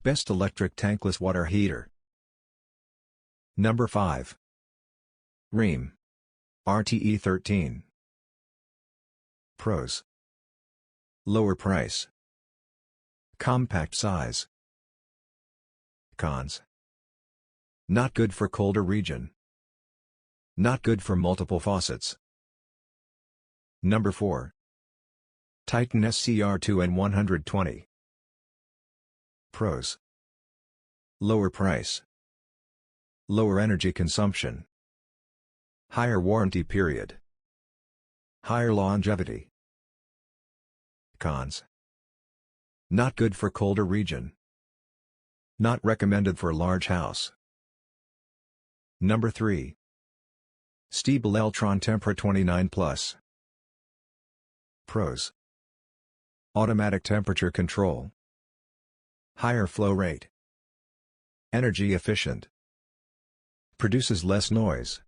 Best electric tankless water heater. Number 5. Rheem RTE13. Pros: lower price, compact size. Cons: not good for colder region, not good for multiple faucets. Number 4. Titan SCR2N120. Pros: lower price, lower energy consumption, higher warranty period, higher longevity. Cons: not good for colder region, not recommended for large house. Number 3. Stiebel Eltron Tempra 29 Plus. Pros: automatic temperature control, higher flow rate, energy efficient, produces less noise,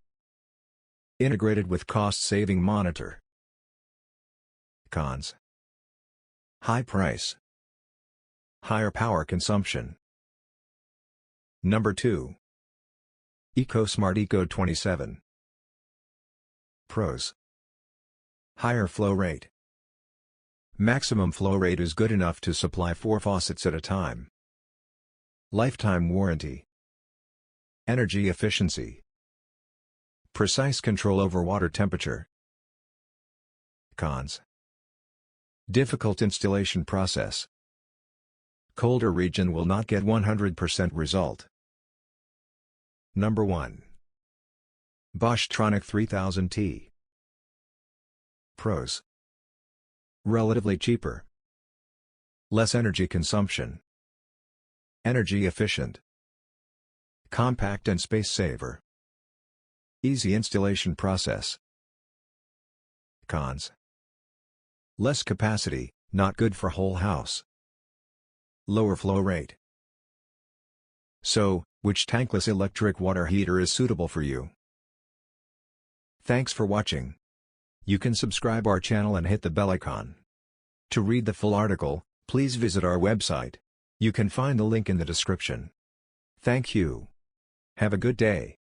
integrated with cost-saving monitor. Cons: high price, higher power consumption. Number 2. Ecosmart ECO 27. Pros: higher flow rate. Maximum flow rate is good enough to supply 4 faucets at a time. Lifetime warranty. Energy efficiency. Precise control over water temperature. Cons: difficult installation process. Colder region will not get 100% result. Number 1. Bosch Tronic 3000T. Pros: relatively cheaper, less energy consumption, energy efficient, compact and space saver, easy installation process. Cons: less capacity, not good for whole house, lower flow rate. So, which tankless electric water heater is suitable for you? Thanks for watching. You can subscribe our channel and hit the bell icon. To read the full article, please visit our website. You can find the link in the description. Thank you. Have a good day.